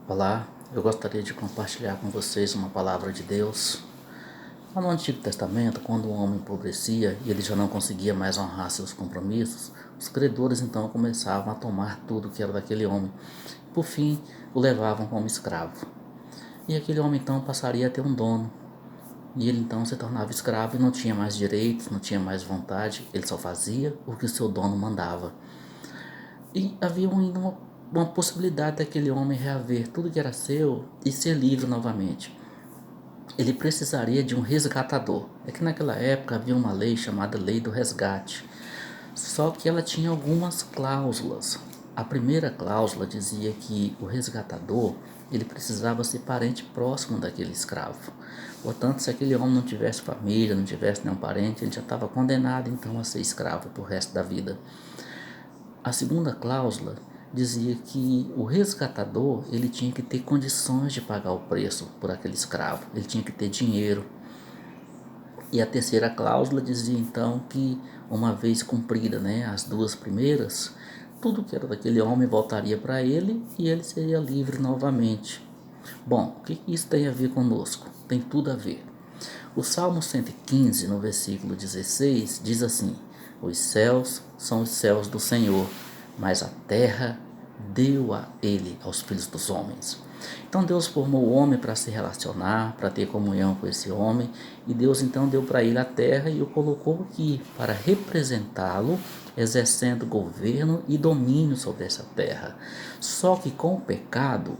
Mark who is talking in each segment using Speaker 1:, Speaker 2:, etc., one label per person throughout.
Speaker 1: Olá, eu gostaria de compartilhar com vocês uma palavra de Deus. Lá no Antigo Testamento, quando o homem empobrecia e ele já não conseguia mais honrar seus compromissos, os credores então começavam a tomar tudo que era daquele homem. Por fim, o levavam como escravo. E aquele homem então passaria a ter um dono. E ele então se tornava escravo e não tinha mais direitos, não tinha mais vontade, ele só fazia o que o seu dono mandava. E havia ainda uma possibilidade daquele homem reaver tudo que era seu e ser livre novamente. Ele precisaria de um resgatador. É que naquela época havia uma lei chamada Lei do Resgate, só que ela tinha algumas cláusulas. A primeira cláusula dizia que o resgatador ele precisava ser parente próximo daquele escravo. Portanto, se aquele homem não tivesse família, não tivesse nenhum parente, ele já estava condenado então a ser escravo para o resto da vida. A segunda cláusula dizia que o resgatador ele tinha que ter condições de pagar o preço por aquele escravo, ele tinha que ter dinheiro. E a terceira cláusula dizia então que uma vez cumprida, as duas primeiras, tudo que era daquele homem voltaria para ele e ele seria livre novamente. Bom, o que isso tem a ver conosco? Tem tudo a ver. O Salmo 115, no versículo 16, diz assim: Os céus são os céus do Senhor, mas a terra deu a ele, aos filhos dos homens. Então Deus formou o homem para se relacionar, para ter comunhão com esse homem, e Deus então deu para ele a terra e o colocou aqui para representá-lo, exercendo governo e domínio sobre essa terra. Só que com o pecado,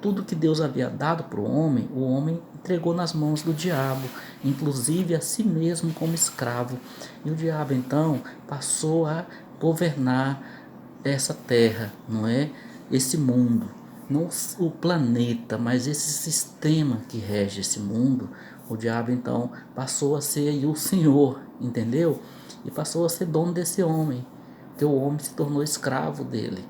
Speaker 1: tudo que Deus havia dado para o homem entregou nas mãos do diabo, inclusive a si mesmo como escravo. E o diabo então passou a governar essa terra, não é? Esse mundo, não o planeta, mas esse sistema que rege esse mundo. O diabo então passou a ser aí o senhor, entendeu? E passou a ser dono desse homem, que o homem se tornou escravo dele.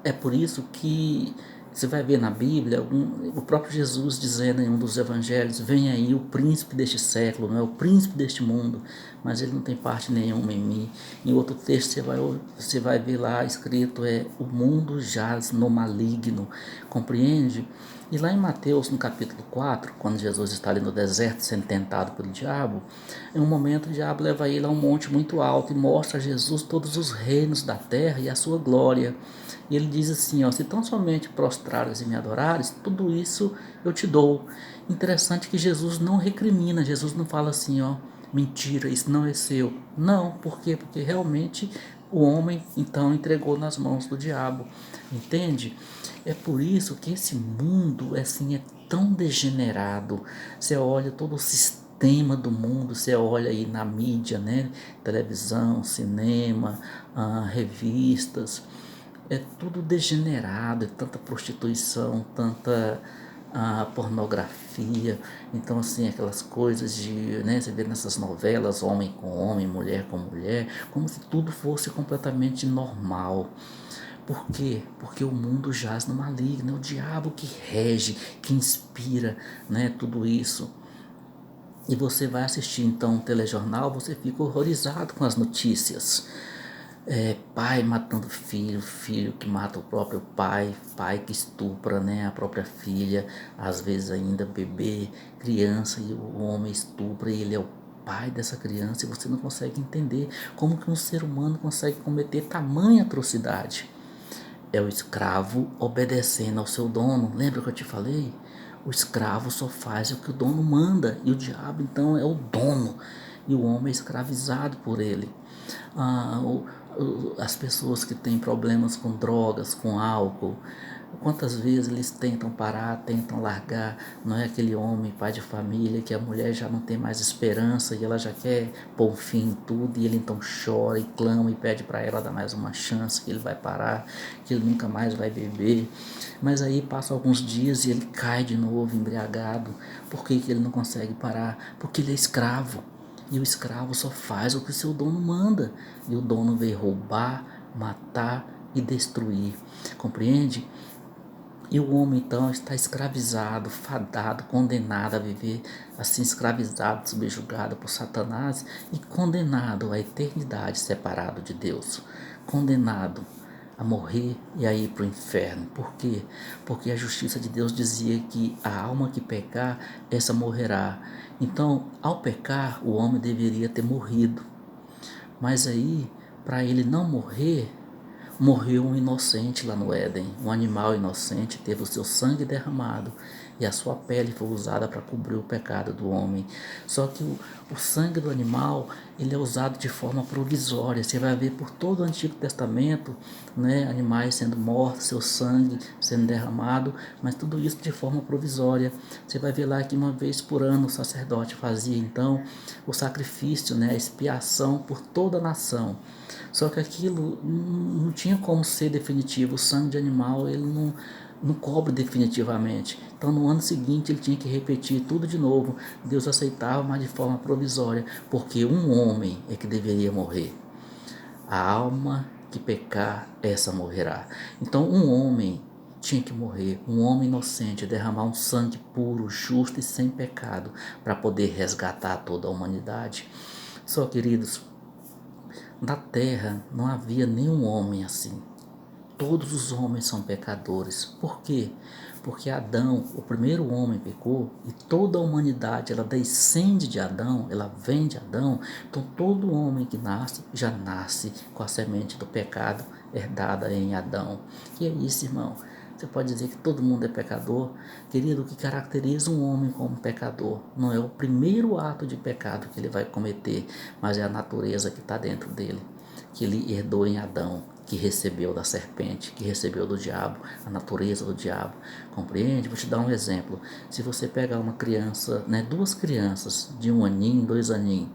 Speaker 1: É por isso que você vai ver na Bíblia o próprio Jesus dizendo em um dos evangelhos: vem aí o príncipe deste século, não é o príncipe deste mundo, mas ele não tem parte nenhuma em mim. Em outro texto você vai ver lá escrito: o mundo jaz no maligno, compreende? E lá em Mateus, no capítulo 4, quando Jesus está ali no deserto sendo tentado pelo diabo, em um momento o diabo leva ele a um monte muito alto e mostra a Jesus todos os reinos da terra e a sua glória. E ele diz assim, se tão somente prostrares e me adorares, tudo isso eu te dou. Interessante que Jesus não recrimina, Jesus não fala assim, mentira, isso não é seu. Não, por quê? Porque realmente o homem então entregou nas mãos do diabo, entende? É por isso que esse mundo assim é tão degenerado. Você olha todo o sistema do mundo, você olha aí na mídia, televisão, cinema, revistas, é tudo degenerado, é tanta prostituição, tanta pornografia. Então assim, aquelas coisas de, você vê nessas novelas, homem com homem, mulher com mulher, como se tudo fosse completamente normal. Por quê? Porque o mundo jaz no maligno, é o diabo que rege, que inspira, tudo isso. E você vai assistir então um telejornal, você fica horrorizado com as notícias. Pai matando filho, filho que mata o próprio pai, pai que estupra, a própria filha, às vezes ainda bebê, criança, e o homem estupra e ele é o pai dessa criança, e você não consegue entender como que um ser humano consegue cometer tamanha atrocidade. É o escravo obedecendo ao seu dono. Lembra que eu te falei? O escravo só faz o que o dono manda, e o diabo então é o dono, e o homem é escravizado por ele. As pessoas que têm problemas com drogas, com álcool, quantas vezes eles tentam parar, tentam largar, não é aquele homem, pai de família, que a mulher já não tem mais esperança e ela já quer pôr fim em tudo, e ele então chora e clama e pede para ela dar mais uma chance, que ele vai parar, que ele nunca mais vai beber. Mas aí passam alguns dias e ele cai de novo embriagado. Por que ele não consegue parar? Porque ele é escravo. E o escravo só faz o que o seu dono manda. E o dono veio roubar, matar e destruir. Compreende? E o homem então está escravizado, fadado, condenado a viver assim, escravizado, subjugado por Satanás e condenado à eternidade separado de Deus. Condenado a morrer e a ir para o inferno. Por quê? Porque a justiça de Deus dizia que a alma que pecar, essa morrerá. Então, ao pecar, o homem deveria ter morrido. Mas aí, para ele não morrer, morreu um inocente lá no Éden. Um animal inocente teve o seu sangue derramado e a sua pele foi usada para cobrir o pecado do homem. Só que o sangue do animal, ele é usado de forma provisória. Você vai ver por todo o Antigo Testamento, né, animais sendo mortos, seu sangue sendo derramado, mas tudo isso de forma provisória. Você vai ver lá que uma vez por ano o sacerdote fazia então o sacrifício, né, a expiação por toda a nação. Só que aquilo não tinha como ser definitivo. O sangue de animal, ele não cobre definitivamente. Então no ano seguinte ele tinha que repetir tudo de novo. Deus aceitava, mas de forma provisória, porque um homem é que deveria morrer. A alma que pecar, essa morrerá. Então um homem tinha que morrer, um homem inocente, derramar um sangue puro, justo e sem pecado, para poder resgatar toda a humanidade. Só, queridos, na terra não havia nenhum homem assim. Todos os homens são pecadores. Por quê? Porque Adão, o primeiro homem, pecou e toda a humanidade, ela descende de Adão, ela vem de Adão. Então todo homem que nasce, já nasce com a semente do pecado herdada em Adão. Que é isso, irmão? Você pode dizer que todo mundo é pecador? Querido, o que caracteriza um homem como pecador não é o primeiro ato de pecado que ele vai cometer, mas é a natureza que está dentro dele, que ele herdou em Adão, que recebeu da serpente, que recebeu do diabo, a natureza do diabo. Compreende? Vou te dar um exemplo. Se você pegar uma criança, né, duas crianças de 1 aninho, 2 aninhos,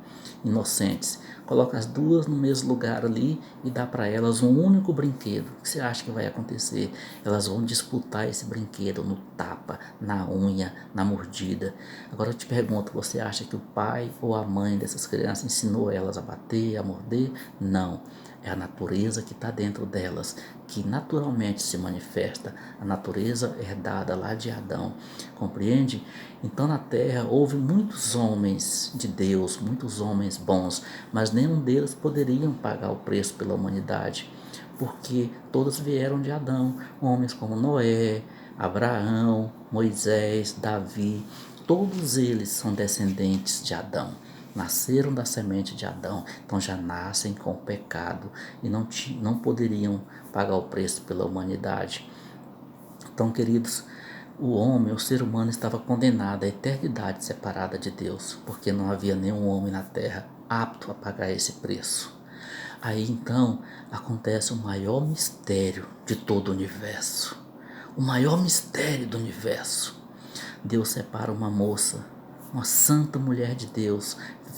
Speaker 1: inocentes, coloca as duas no mesmo lugar ali e dá para elas um único brinquedo. O que você acha que vai acontecer? Elas vão disputar esse brinquedo no tapa, na unha, na mordida. Agora eu te pergunto, você acha que o pai ou a mãe dessas crianças ensinou elas a bater, a morder? Não. É a natureza que está dentro delas, que naturalmente se manifesta, a natureza herdada lá de Adão, compreende? Então na terra houve muitos homens de Deus, muitos homens bons, mas nenhum deles poderiam pagar o preço pela humanidade, porque todos vieram de Adão, homens como Noé, Abraão, Moisés, Davi, todos eles são descendentes de Adão. Nasceram da semente de Adão, então já nascem com o pecado e não poderiam pagar o preço pela humanidade. Então, queridos, o homem, o ser humano estava condenado à eternidade separada de Deus, porque não havia nenhum homem na terra apto a pagar esse preço. Aí então acontece o maior mistério de todo o universo. O maior mistério do universo. Deus separa uma moça, uma santa mulher de Deus,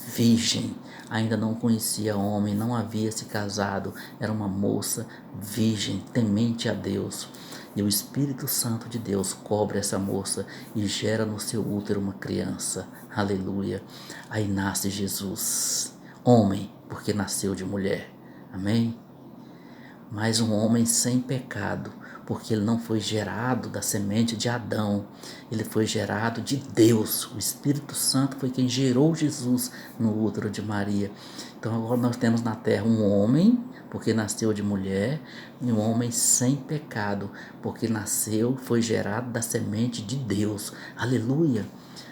Speaker 1: virgem, ainda não conhecia homem, não havia se casado, era uma moça virgem, temente a Deus. E o Espírito Santo de Deus cobre essa moça e gera no seu útero uma criança. Aleluia. Aí nasce Jesus, homem, porque nasceu de mulher. Amém? Mas um homem sem pecado, porque ele não foi gerado da semente de Adão, ele foi gerado de Deus. O Espírito Santo foi quem gerou Jesus no útero de Maria. Então agora nós temos na terra um homem, porque nasceu de mulher, e um homem sem pecado, porque nasceu, foi gerado da semente de Deus. Aleluia,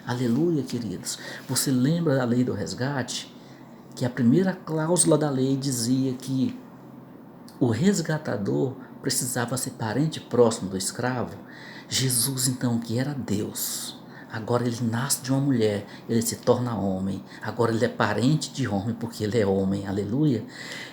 Speaker 1: aleluia, queridos. Você lembra da lei do resgate? Que a primeira cláusula da lei dizia que o resgatador precisava ser parente próximo do escravo. Jesus, então, que era Deus, agora ele nasce de uma mulher, ele se torna homem. Agora ele é parente de homem porque ele é homem, aleluia.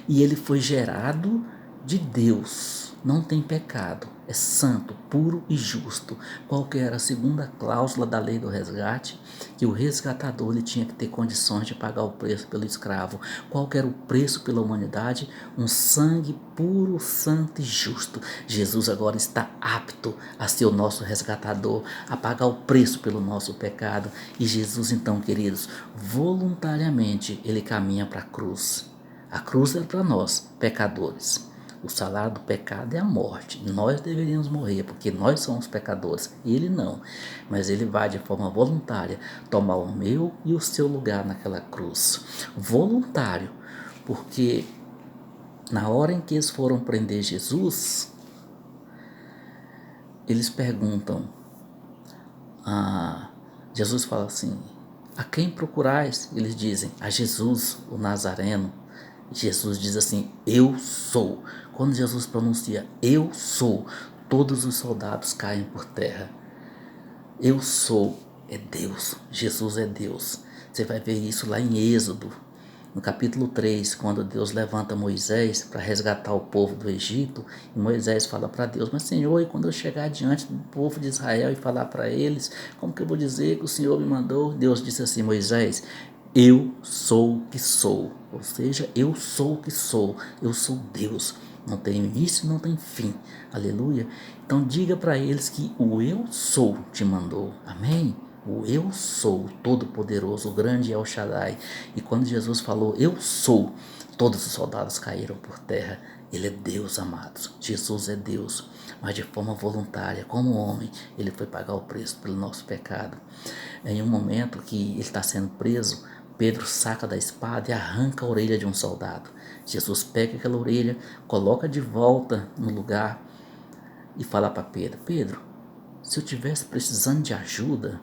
Speaker 1: E ele foi gerado de Deus, não tem pecado, é santo, puro e justo. Qual que era a segunda cláusula da lei do resgate? Que o resgatador ele tinha que ter condições de pagar o preço pelo escravo. Qual que era o preço pela humanidade? Um sangue puro, santo e justo. Jesus agora está apto a ser o nosso resgatador, a pagar o preço pelo nosso pecado. E Jesus então, queridos, voluntariamente ele caminha para a cruz. A cruz é para nós, pecadores. O salário do pecado é a morte. Nós deveríamos morrer, porque nós somos pecadores. Ele não. Mas ele vai de forma voluntária tomar o meu e o seu lugar naquela cruz. Voluntário, porque Na hora em que eles foram prender Jesus, eles perguntam, Jesus fala assim, a quem procurais? Eles dizem, a Jesus, o Nazareno. Jesus diz assim, eu sou. Quando Jesus pronuncia, eu sou, todos os soldados caem por terra. Eu sou, é Deus, Jesus é Deus. Você vai ver isso lá em Êxodo, no capítulo 3, quando Deus levanta Moisés para resgatar o povo do Egito, e Moisés fala para Deus, mas Senhor, e quando eu chegar diante do povo de Israel e falar para eles, como que eu vou dizer que o Senhor me mandou? Deus disse assim, Moisés, eu sou o que sou, ou seja, eu sou o que sou, eu sou Deus, não tem início, não tem fim, aleluia. Então diga para eles que o eu sou te mandou, amém? O eu sou, todo-poderoso, o grande El Shaddai. E quando Jesus falou, eu sou, todos os soldados caíram por terra. Ele é Deus, amados. Jesus é Deus. Mas de forma voluntária, como homem, ele foi pagar o preço pelo nosso pecado. Em um momento que ele está sendo preso, Pedro saca da espada e arranca a orelha de um soldado. Jesus pega aquela orelha, coloca de volta no lugar e fala para Pedro, Pedro, se eu tivesse precisando de ajuda,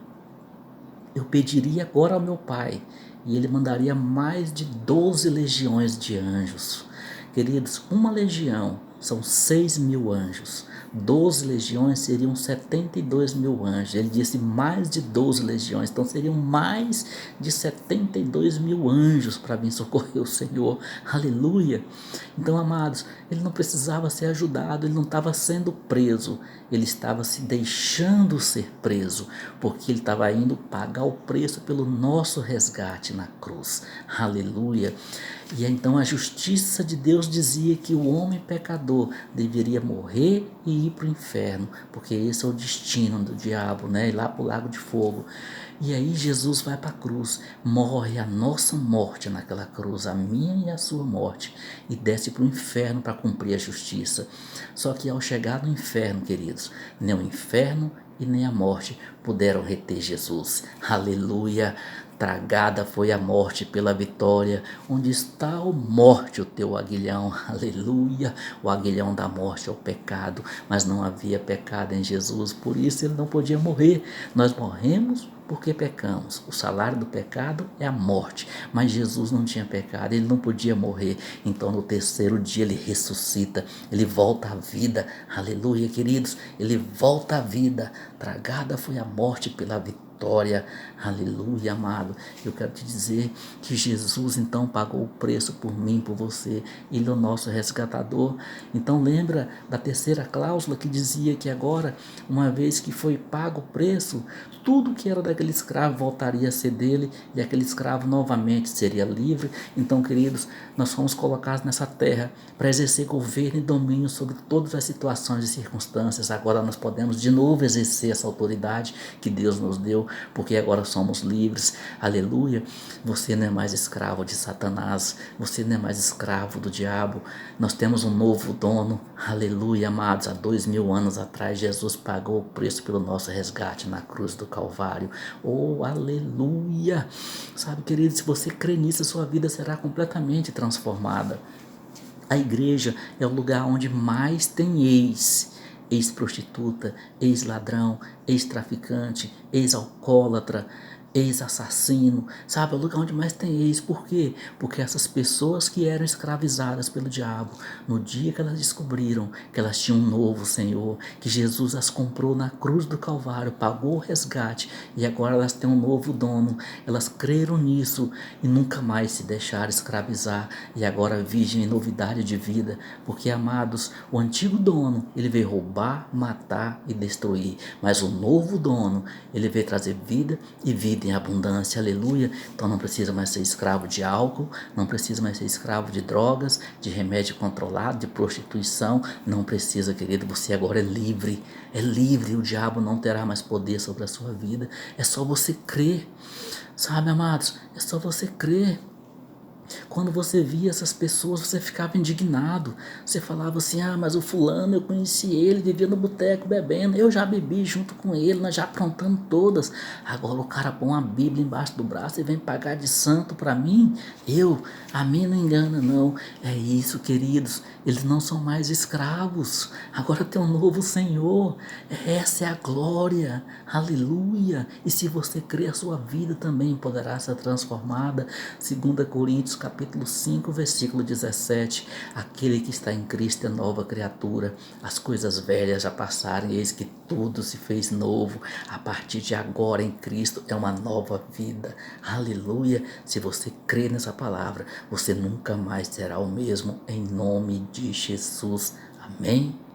Speaker 1: eu pediria agora ao meu Pai, e ele mandaria mais de 12 legiões de anjos. Queridos, uma legião são 6.000 anjos. 12 legiões seriam 72.000 anjos. Ele disse mais de 12 legiões, então seriam mais de 72.000 anjos para vir socorrer o Senhor. Aleluia! Então, amados, ele não precisava ser ajudado, ele não estava sendo preso, ele estava se deixando ser preso, porque ele estava indo pagar o preço pelo nosso resgate na cruz. Aleluia! E então a justiça de Deus dizia que o homem pecador deveria morrer e ir para o inferno, porque esse é o destino do diabo, né? Ir lá para o lago de fogo. E aí Jesus vai para a cruz, morre a nossa morte naquela cruz, a minha e a sua morte, e desce para o inferno para cumprir a justiça. Só que ao chegar no inferno, queridos, nem o inferno e nem a morte puderam reter Jesus. Aleluia! Tragada foi a morte pela vitória. Onde está, ó morte, o teu aguilhão? Aleluia! O aguilhão da morte é o pecado, mas não havia pecado em Jesus, por isso ele não podia morrer. Nós morremos porque pecamos. O salário do pecado é a morte, mas Jesus não tinha pecado, ele não podia morrer. Então no terceiro dia ele ressuscita, ele volta à vida. Aleluia, queridos, ele volta à vida. Tragada foi a morte pela vitória. Aleluia, amado. Eu quero te dizer que Jesus então pagou o preço por mim, por você. Ele é o nosso resgatador. Então lembra da terceira cláusula que dizia que agora, uma vez que foi pago o preço, tudo que era daquele escravo voltaria a ser dele, e aquele escravo novamente seria livre. Então, queridos, nós fomos colocados nessa terra para exercer governo e domínio sobre todas as situações e circunstâncias. Agora nós podemos de novo exercer essa autoridade que Deus nos deu, porque agora somos livres. Aleluia! Você não é mais escravo de Satanás, você não é mais escravo do diabo. Nós temos um novo dono. Aleluia, amados. Há 2000 anos atrás, Jesus pagou o preço pelo nosso resgate na cruz do Calvário. Oh, aleluia! Sabe, querido, se você crê nisso, a sua vida será completamente transformada. A igreja é o lugar onde mais tem ex-prostituta, ex-ladrão, ex-traficante, ex-alcoólatra, ex-assassino, sabe? É o lugar onde mais tem ex. Por quê? Porque essas pessoas que eram escravizadas pelo diabo, no dia que elas descobriram que elas tinham um novo Senhor, que Jesus as comprou na cruz do Calvário, pagou o resgate, e agora elas têm um novo dono, elas creram nisso e nunca mais se deixaram escravizar, e agora vivem em novidade de vida, porque, amados, o antigo dono, ele veio roubar, matar e destruir, mas o novo dono, ele veio trazer vida e vida em abundância. Aleluia! Então não precisa mais ser escravo de álcool, não precisa mais ser escravo de drogas, de remédio controlado, de prostituição. Não precisa, querido, você agora é livre, o diabo não terá mais poder sobre a sua vida. É só você crer, sabe, amados? É só você crer. Quando você via essas pessoas, você ficava indignado. Você falava assim: ah, mas o fulano, eu conheci ele, vivia no boteco bebendo. Eu já bebi junto com ele, nós já aprontamos todas. Agora o cara põe uma Bíblia embaixo do braço e vem pagar de santo para mim. A mim não engana não. É isso, queridos. Eles não são mais escravos. Agora tem um novo Senhor. Essa é a glória. Aleluia. E se você crer, a sua vida também poderá ser transformada. 2 Coríntios capítulo 5, versículo 17. Aquele que está em Cristo é nova criatura. As coisas velhas já passaram, eis que tudo se fez novo. A partir de agora em Cristo é uma nova vida. Aleluia. Se você crer nessa palavra, você nunca mais será o mesmo, em nome de Jesus. Amém?